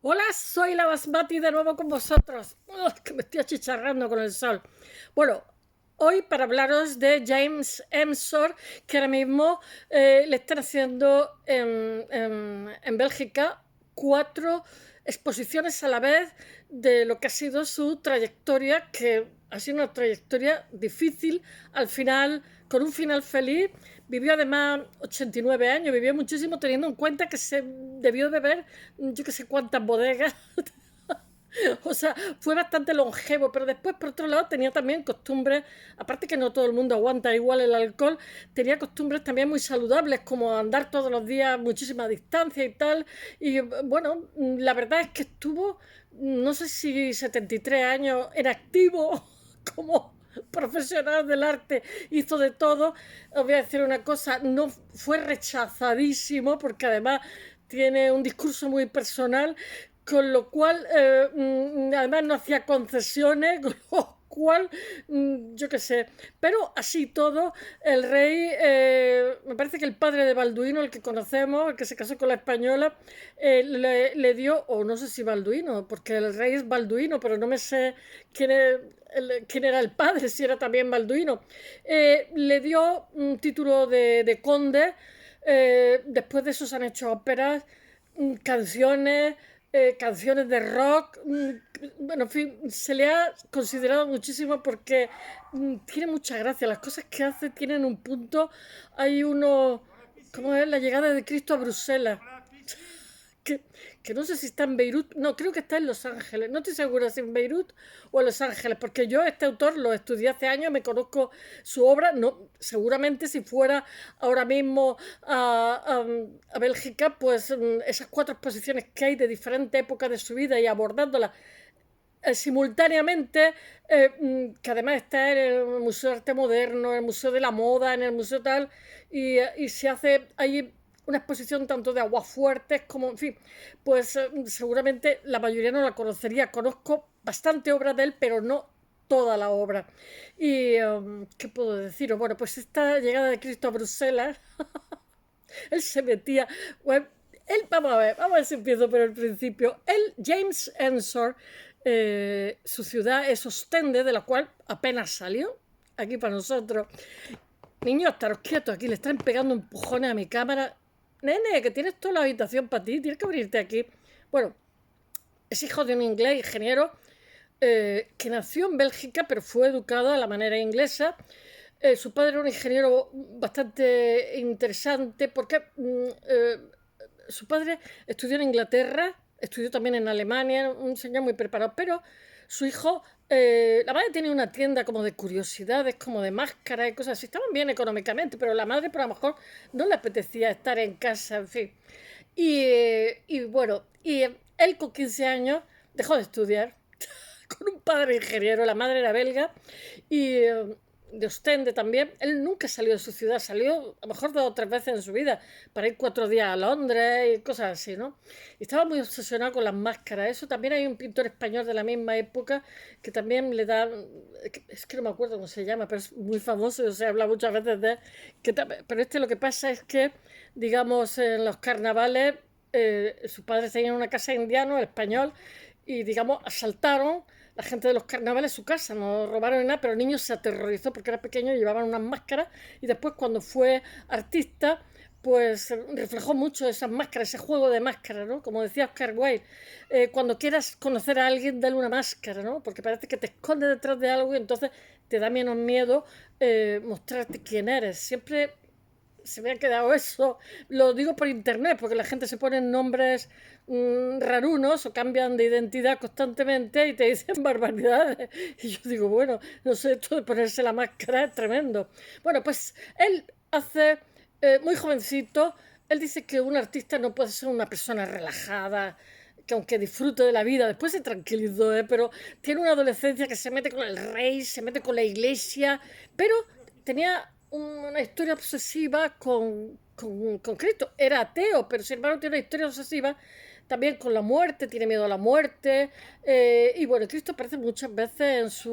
Hola, soy la Basmati de nuevo con vosotros. Que me estoy achicharrando con el sol. Bueno, hoy para hablaros de James Ensor, que ahora mismo le están haciendo en Bélgica 4 exposiciones a la vez de lo que ha sido su trayectoria, que ha sido una trayectoria difícil, al final, con un final feliz. Vivió además 89 años, vivió muchísimo teniendo en cuenta que se debió de ver yo que sé cuántas bodegas. O sea, fue bastante longevo, pero después, por otro lado, tenía también costumbres, aparte que no todo el mundo aguanta igual el alcohol, tenía costumbres también muy saludables, como andar todos los días muchísima distancia y tal. Y bueno, la verdad es que estuvo, no sé si 73 años en activo, como profesional del arte, hizo de todo. Os voy a decir una cosa, no fue rechazadísimo, porque además tiene un discurso muy personal, con lo cual, además no hacía concesiones, con lo cual, yo qué sé. Pero así todo, el rey, me parece que el padre de Balduino, el que conocemos, el que se casó con la española, le dio, o no sé si Balduino, porque el rey es Balduino, pero no me sé quién era el padre, si era también Balduino. Le dio un título de conde. Después de eso se han hecho óperas, canciones, canciones de rock. Bueno, en fin, se le ha considerado muchísimo porque tiene mucha gracia. Las cosas que hace tienen un punto. Hay uno, ¿cómo es? La llegada de Cristo a Bruselas. Que, que no sé si está en Beirut, no, creo que está en Los Ángeles, no estoy segura si en Beirut o en Los Ángeles, porque yo este autor lo estudié hace años, me conozco su obra, no, seguramente si fuera ahora mismo a Bélgica, pues esas 4 exposiciones que hay de diferentes épocas de su vida y abordándolas simultáneamente, que además está en el Museo de Arte Moderno, en el Museo de la Moda, en el Museo tal, y se hace ahí una exposición tanto de aguafuertes como, en fin, pues seguramente la mayoría no la conocería. Conozco bastante obra de él, pero no toda la obra. Y, ¿qué puedo deciros? Bueno, pues esta llegada de Cristo a Bruselas, él se metía, bueno, vamos a ver si empiezo por el principio. Él, James Ensor, su ciudad es Ostende, de la cual apenas salió, aquí para nosotros. Niños, estaros quietos, aquí le están pegando empujones a mi cámara. Nene, que tienes toda la habitación para ti, tienes que abrirte aquí. Bueno, es hijo de un inglés ingeniero que nació en Bélgica, pero fue educado a la manera inglesa. Su padre era un ingeniero bastante interesante porque su padre estudió en Inglaterra, estudió también en Alemania, un señor muy preparado, pero su hijo, la madre tenía una tienda como de curiosidades, como de máscaras y cosas así, estaban bien económicamente, pero la madre, por lo mejor, no le apetecía estar en casa, en fin. Y bueno, y él con 15 años dejó de estudiar con un padre ingeniero, la madre era belga, y de Ostende también. Él nunca salió de su ciudad, salió a lo mejor 2 o 3 veces en su vida para ir 4 días a Londres y cosas así, ¿no? Y estaba muy obsesionado con las máscaras. Eso también hay un pintor español de la misma época que también le da, es que no me acuerdo cómo se llama, pero es muy famoso, se habla muchas veces de él. Pero este lo que pasa es que, digamos, en los carnavales, sus padres tenían una casa indiana, el español, y digamos, asaltaron la gente de los carnavales su casa, no robaron ni nada, pero el niño se aterrorizó porque era pequeño, llevaban unas máscaras y después cuando fue artista, pues reflejó mucho esas máscaras, ese juego de máscaras, ¿no? Como decía Oscar Wilde, cuando quieras conocer a alguien, dale una máscara, ¿no? Porque parece que te esconde detrás de algo y entonces te da menos miedo mostrarte quién eres. Siempre se me ha quedado eso. Lo digo por internet, porque la gente se pone nombres rarunos o cambian de identidad constantemente y te dicen barbaridades. Y yo digo, bueno, no sé, esto de ponerse la máscara es tremendo. Bueno, pues él hace, muy jovencito, él dice que un artista no puede ser una persona relajada, que aunque disfrute de la vida, después se tranquilizó, pero tiene una adolescencia que se mete con el rey, se mete con la iglesia, pero tenía una historia obsesiva con Cristo. Era ateo, pero sin embargo tiene una historia obsesiva también con la muerte, tiene miedo a la muerte. Y bueno, Cristo aparece muchas veces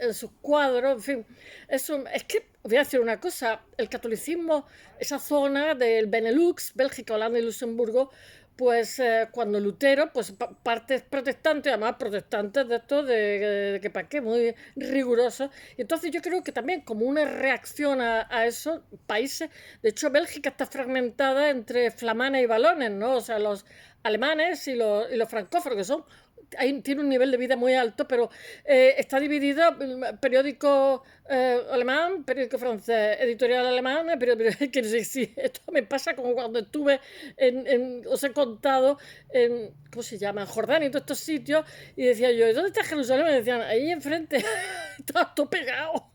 en sus cuadros, en fin. Es que os voy a decir una cosa, el catolicismo, esa zona del Benelux, Bélgica, Holanda y Luxemburgo, pues cuando Lutero, pues partes protestantes, además protestantes de estos, de que para qué, muy rigurosos. Y entonces yo creo que también como una reacción a esos países, de hecho Bélgica está fragmentada entre flamanes y valones, ¿no? O sea, los alemanes y los francófonos, que son tiene un nivel de vida muy alto, pero está dividido periódico alemán, periódico francés, editorial alemán, pero que no sé si esto me pasa como cuando estuve os he contado, ¿cómo se llama? En Jordania y todos estos sitios, y decía yo, ¿dónde está Jerusalén? Me decían, ahí enfrente, está todo pegado.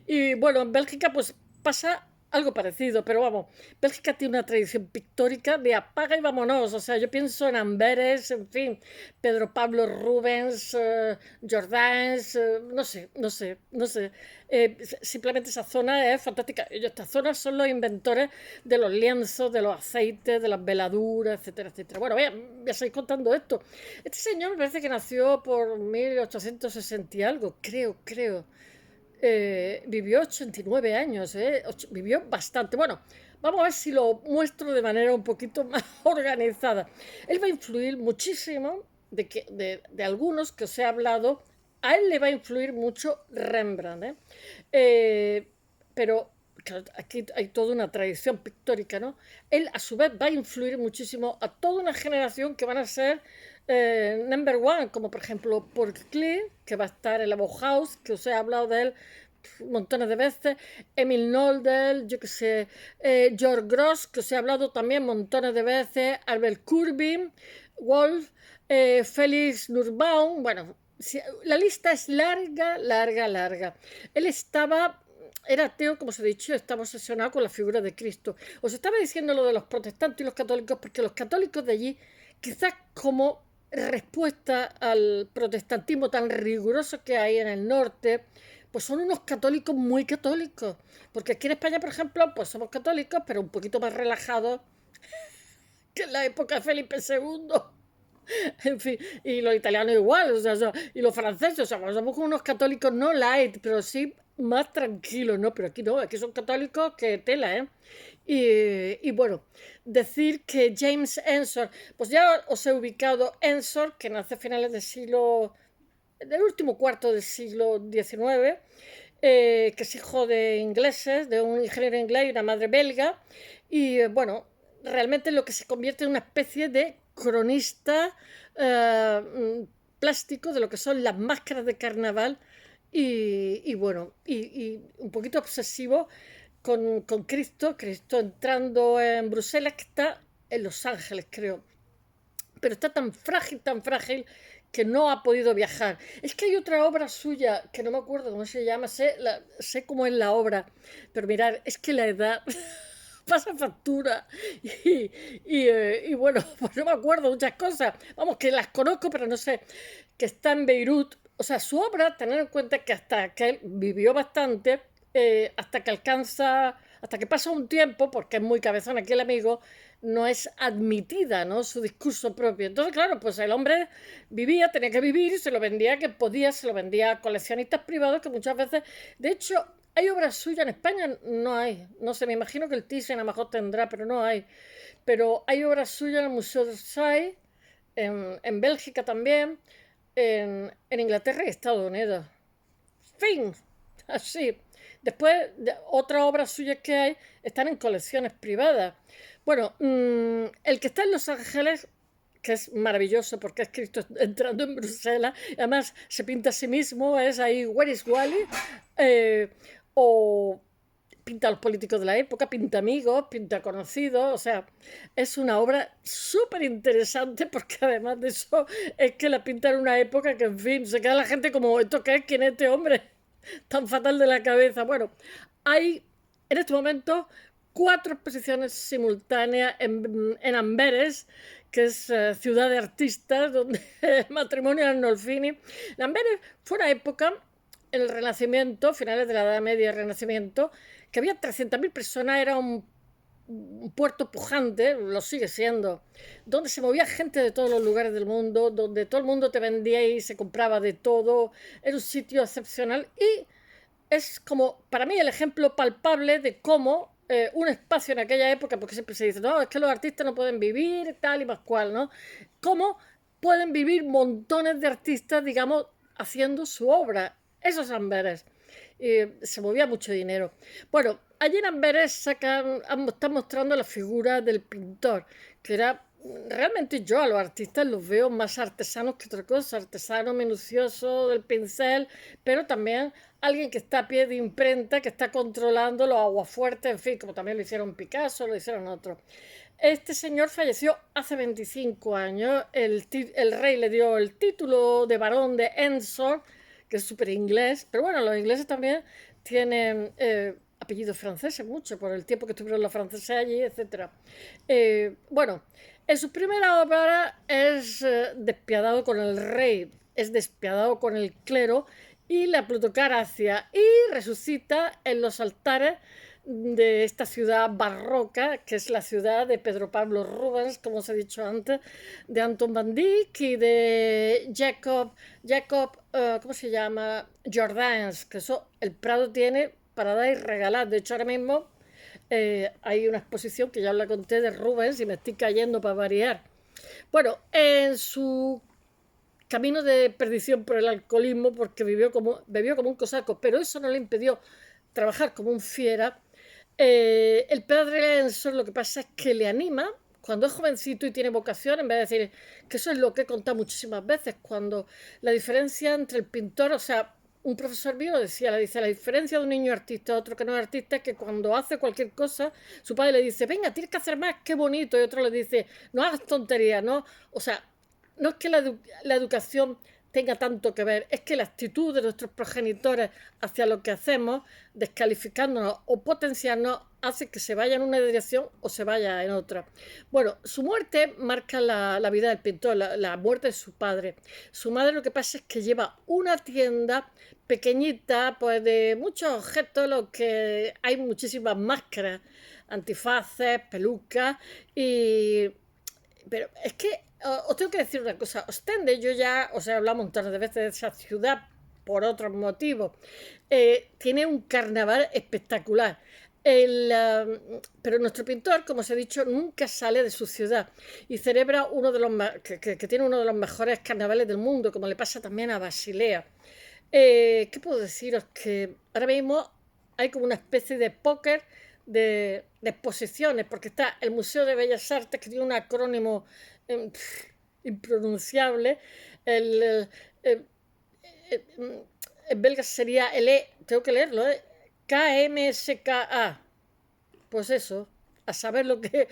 Y bueno, en Bélgica pues pasa algo parecido, pero vamos, Bélgica tiene una tradición pictórica de apaga y vámonos. O sea, yo pienso en Amberes, en fin, Pedro Pablo Rubens, Jordaens, no sé. Simplemente esa zona es fantástica. Estas zonas son los inventores de los lienzos, de los aceites, de las veladuras, etcétera, etcétera. Bueno, ya estáis contando esto. Este señor me parece que nació por 1860 y algo, creo. Vivió 89 años, vivió bastante. Bueno, vamos a ver si lo muestro de manera un poquito más organizada. Él va a influir muchísimo de algunos que os he hablado. A él le va a influir mucho Rembrandt, pero claro, aquí hay toda una tradición pictórica, ¿no? Él a su vez va a influir muchísimo a toda una generación que van a ser number one, como por ejemplo Paul Klee, que va a estar en la Bauhaus, que os he hablado de él montones de veces, Emil Nolde, yo que sé, George Grosz, que os he hablado también montones de veces, Albert Corbin, Wolf, Félix Nussbaum, bueno, la lista es larga. Él era ateo, como os he dicho, estaba obsesionado con la figura de Cristo. Os estaba diciendo lo de los protestantes y los católicos, porque los católicos de allí, quizás como respuesta al protestantismo tan riguroso que hay en el norte, pues son unos católicos muy católicos. Porque aquí en España, por ejemplo, pues somos católicos, pero un poquito más relajados que en la época de Felipe II. En fin, y los italianos igual, o sea, y los franceses, o sea, somos unos católicos no light, pero sí más tranquilos, ¿no? Pero aquí no, aquí son católicos que tela, ¿eh? Y bueno, decir que James Ensor, pues ya os he ubicado Ensor, que nace a finales del último cuarto del siglo XIX, que es hijo de ingleses, de un ingeniero inglés y una madre belga, y bueno, realmente lo que se convierte en una especie de cronista plástico de lo que son las máscaras de carnaval y bueno, y un poquito obsesivo con Cristo entrando en Bruselas, que está en Los Ángeles, creo, pero está tan frágil que no ha podido viajar. Es que hay otra obra suya que no me acuerdo cómo se llama, sé cómo es la obra, pero mirar, es que la edad pasa factura y bueno, pues no me acuerdo muchas cosas, vamos, que las conozco, pero no sé, que está en Beirut. O sea, su obra, tener en cuenta que hasta que él vivió bastante, hasta que pasa un tiempo, porque es muy cabezón aquí el amigo, no es admitida, ¿no? Su discurso propio. Entonces, claro, pues el hombre vivía, tenía que vivir y se lo vendía que podía, se lo vendía a coleccionistas privados que muchas veces, de hecho, hay obras suyas en España, no hay, no sé, me imagino que el Thyssen a lo mejor tendrá, pero no hay. Pero hay obras suyas en el Museo de Orsay, en Bélgica también, en Inglaterra y Estados Unidos. Fin, así. Después, otras obras suyas que hay están en colecciones privadas. Bueno, el que está en Los Ángeles, que es maravilloso porque es Cristo entrando en Bruselas, además se pinta a sí mismo, es ahí, Where is Wally? O pinta a los políticos de la época, pinta amigos, pinta conocidos, o sea, es una obra súper interesante porque además de eso es que la pinta en una época que, en fin, se queda la gente como, ¿esto qué es? ¿Quién es este hombre tan fatal de la cabeza? Bueno, hay en este momento 4 exposiciones simultáneas en Amberes, que es ciudad de artistas, donde matrimonio de Arnolfini. Amberes fue una época, en el Renacimiento, finales de la Edad Media, Renacimiento, que había 300.000 personas, era un puerto pujante, lo sigue siendo, donde se movía gente de todos los lugares del mundo, donde todo el mundo te vendía y se compraba de todo, era un sitio excepcional y es como, para mí, el ejemplo palpable de cómo un espacio en aquella época, porque siempre se dice, no, es que los artistas no pueden vivir, tal y más cual, ¿no? ¿Cómo pueden vivir montones de artistas, digamos, haciendo su obra? Eso es Amberes. Se movía mucho dinero. Bueno, allí en Amberes están mostrando la figura del pintor, que era realmente yo a los artistas los veo más artesanos que otra cosa, artesano minucioso del pincel, pero también alguien que está a pie de imprenta, que está controlando los aguafuertes, en fin, como también lo hicieron Picasso, lo hicieron otros. Este señor falleció hace 25 años, el rey le dio el título de barón de Windsor, que es súper inglés, pero bueno, los ingleses también tienen apellidos franceses, mucho, por el tiempo que estuvieron los franceses allí, etc. Bueno, en su primera obra es despiadado con el rey, es despiadado con el clero y la plutocracia, y resucita en los altares de esta ciudad barroca, que es la ciudad de Pedro Pablo Rubens, como os he dicho antes, de Anton van Dyck y de Jacob, ¿cómo se llama? Jordaens, que eso el Prado tiene para dar y regalar. De hecho, ahora mismo hay una exposición que ya os la conté de Rubens y me estoy cayendo para variar. Bueno, en su camino de perdición por el alcoholismo, porque bebió como un cosaco, pero eso no le impidió trabajar como un fiera. El padre Enzo lo que pasa es que le anima cuando es jovencito y tiene vocación, en vez de decir que eso es lo que he contado muchísimas veces, cuando la diferencia entre el pintor, o sea, un profesor mío decía, le dice, la diferencia de un niño artista a otro que no es artista es que cuando hace cualquier cosa, su padre le dice, venga, tienes que hacer más, qué bonito, y otro le dice, no hagas tonterías, ¿no? O sea, no es que la educación tenga tanto que ver, es que la actitud de nuestros progenitores hacia lo que hacemos, descalificándonos o potenciarnos, hace que se vaya en una dirección o se vaya en otra. Bueno, su muerte marca la vida del pintor, la muerte de su padre. Su madre lo que pasa es que lleva una tienda pequeñita, pues de muchos objetos, lo que hay muchísimas máscaras, antifaces, pelucas y pero es que os tengo que decir una cosa. Ostende, yo ya os he hablado montones de veces de esa ciudad por otros motivos. Tiene un carnaval espectacular. Pero nuestro pintor, como os he dicho, nunca sale de su ciudad y celebra uno de los que tiene uno de los mejores carnavales del mundo, como le pasa también a Basilea. ¿Qué puedo deciros? Que ahora mismo hay como una especie de póker de exposiciones, porque está el Museo de Bellas Artes, que tiene un acrónimo impronunciable, el, el, el belga sería tengo que leerlo, KMSKA. Pues eso, a saber lo que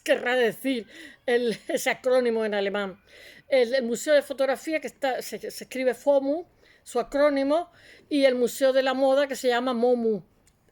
querrá decir ese acrónimo en alemán. El Museo de Fotografía, que se escribe FOMU, su acrónimo, y el Museo de la Moda, que se llama MOMU.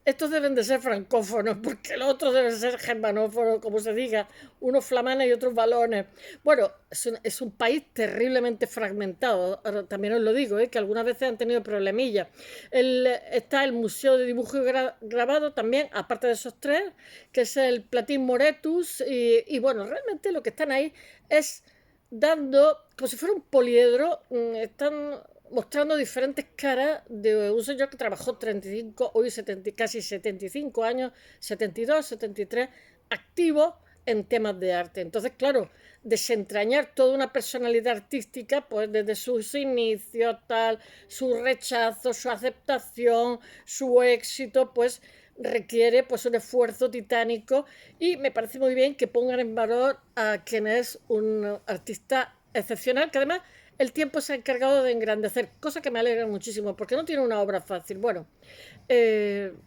Estos deben de ser francófonos, porque los otros deben ser germanófonos, como se diga, unos flamanes y otros balones. Bueno, es un país terriblemente fragmentado, ahora también os lo digo, que algunas veces han tenido problemillas. Está el Museo de Dibujo y Grabado también, aparte de esos tres, que es el Platin Moretus, y bueno, realmente lo que están ahí es dando, como si fuera un poliedro, están mostrando diferentes caras de un señor que trabajó 35, hoy 70, casi 75 años, 72, 73, activo en temas de arte. Entonces, claro, desentrañar toda una personalidad artística, pues desde sus inicios, tal, su rechazo, su aceptación, su éxito, pues requiere pues un esfuerzo titánico, y me parece muy bien que pongan en valor a quien es un artista excepcional, que además el tiempo se ha encargado de engrandecer, cosa que me alegra muchísimo, porque no tiene una obra fácil. Bueno,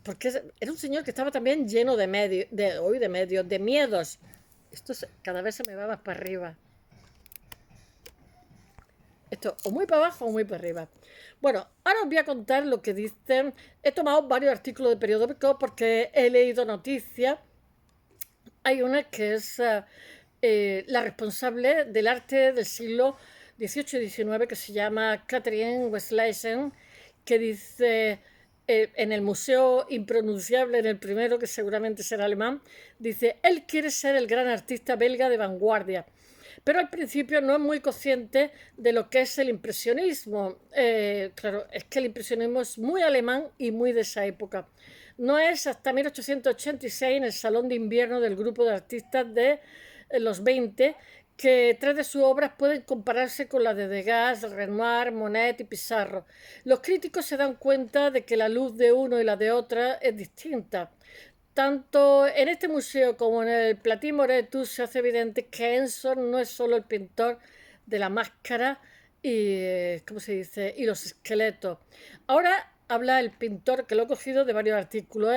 porque era un señor que estaba también lleno de medios, de miedos. Esto cada vez se me va más para arriba. Esto o muy para abajo o muy para arriba. Bueno, ahora os voy a contar lo que dicen. He tomado varios artículos de periódico porque he leído noticias. Hay una que es la responsable del arte del siglo XVIII y XIX, que se llama Catherine Westleisen, que dice en el Museo Impronunciable, en el primero, que seguramente será alemán, dice, él quiere ser el gran artista belga de vanguardia, pero al principio no es muy consciente de lo que es el impresionismo. Claro, es que el impresionismo es muy alemán y muy de esa época. No es hasta 1886 en el Salón de Invierno del grupo de artistas de los 20 que tres de sus obras pueden compararse con las de Degas, Renoir, Monet y Pissarro. Los críticos se dan cuenta de que la luz de uno y la de otra es distinta. Tanto en este museo como en el Platí Moretus se hace evidente que Ensor no es solo el pintor de la máscara y, ¿cómo se dice?, y los esqueletos. Ahora habla el pintor, que lo he cogido de varios artículos,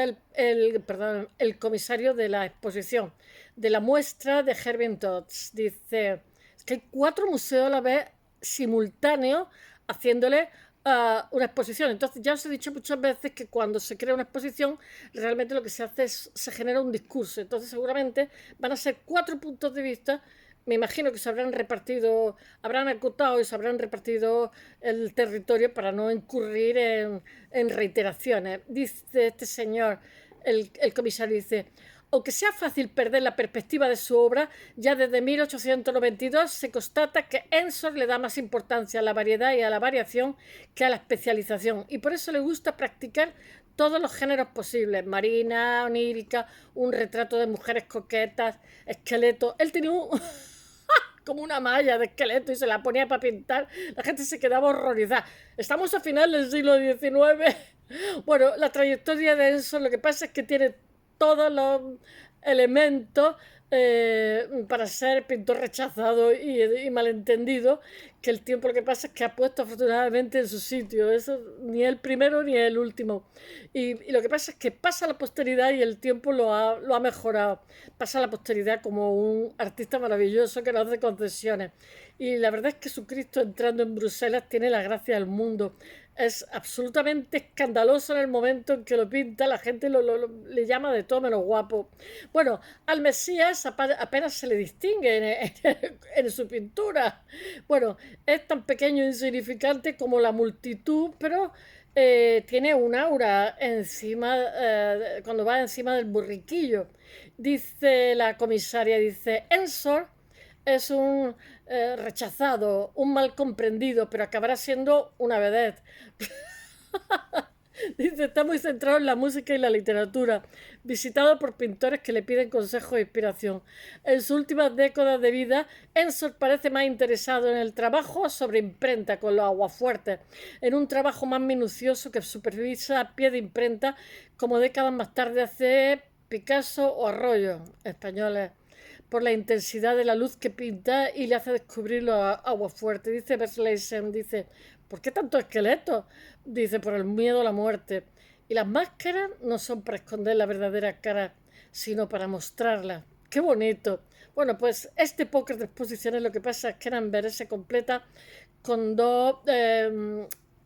perdón, el comisario de la exposición, de la muestra de Hervin Dodds. Dice que hay 4 museos a la vez simultáneos haciéndole una exposición. Entonces ya os he dicho muchas veces que cuando se crea una exposición realmente lo que se hace es se genera un discurso. Entonces seguramente van a ser 4 puntos de vista. Me imagino que se habrán repartido, habrán acotado y se habrán repartido el territorio para no incurrir en reiteraciones. Dice este señor, el comisario, dice, aunque sea fácil perder la perspectiva de su obra, ya desde 1892 se constata que Ensor le da más importancia a la variedad y a la variación que a la especialización, y por eso le gusta practicar todos los géneros posibles, marina, onírica, un retrato de mujeres coquetas, esqueletos. Él tenía como una malla de esqueleto y se la ponía para pintar. La gente se quedaba horrorizada. Estamos a final del siglo XIX. Bueno, la trayectoria de Ensor, lo que pasa es que tiene todos los elementos para ser pintor rechazado y malentendido, que el tiempo lo que pasa es que ha puesto afortunadamente en su sitio. Eso ni el primero ni el último. Y lo que pasa es que pasa la posteridad y el tiempo lo ha mejorado. Pasa la posteridad como un artista maravilloso que no hace concesiones. Y la verdad es que Jesucristo entrando en Bruselas tiene la gracia del mundo. Es absolutamente escandaloso en el momento en que lo pinta, la gente le llama de todo menos guapo. Bueno, al Mesías apenas se le distingue en su pintura. Bueno, es tan pequeño e insignificante como la multitud, pero tiene un aura encima, cuando va encima del burriquillo. Dice la comisaria, dice, Ensor es un rechazado, un mal comprendido, pero acabará siendo una vedette. Dice, está muy centrado en la música y la literatura, visitado por pintores que le piden consejos e inspiración. En sus últimas décadas de vida, Ensor parece más interesado en el trabajo sobre imprenta con los aguafuertes, en un trabajo más minucioso que supervisa a pie de imprenta, como décadas más tarde hace Picasso o Arroyo, españoles, por la intensidad de la luz que pinta y le hace descubrir los aguafuertes. Dice Berleisen, dice, ¿por qué tanto esqueleto? Dice, por el miedo a la muerte. Y las máscaras no son para esconder la verdadera cara, sino para mostrarla. ¡Qué bonito! Bueno, pues este póker de exposiciones lo que pasa es que Namber se completa con 2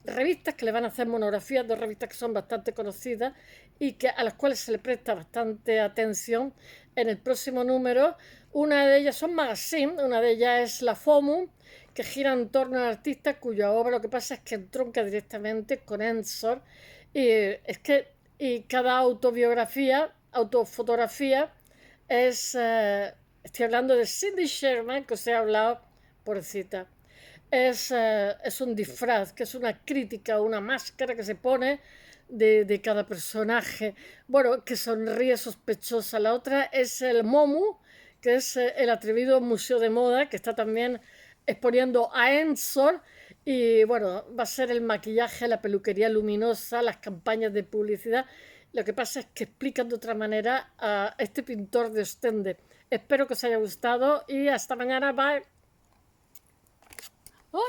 revistas que le van a hacer monografías, 2 revistas que son bastante conocidas y a las cuales se le presta bastante atención en el próximo número. Una de ellas son magazine, una de ellas es la FOMU, que gira en torno al artista cuya obra lo que pasa es que entronca directamente con Ensor y cada autofotografía es, estoy hablando de Cindy Sherman, que os he hablado por cita. Es un disfraz, que es una crítica, una máscara que se pone de cada personaje. Bueno, que sonríe sospechosa. La otra es el Momu, que es el atrevido museo de moda, que está también exponiendo a Ensor. Y bueno, va a ser el maquillaje, la peluquería luminosa, las campañas de publicidad. Lo que pasa es que explican de otra manera a este pintor de Ostende. Espero que os haya gustado y hasta mañana. Bye. ¡Oh!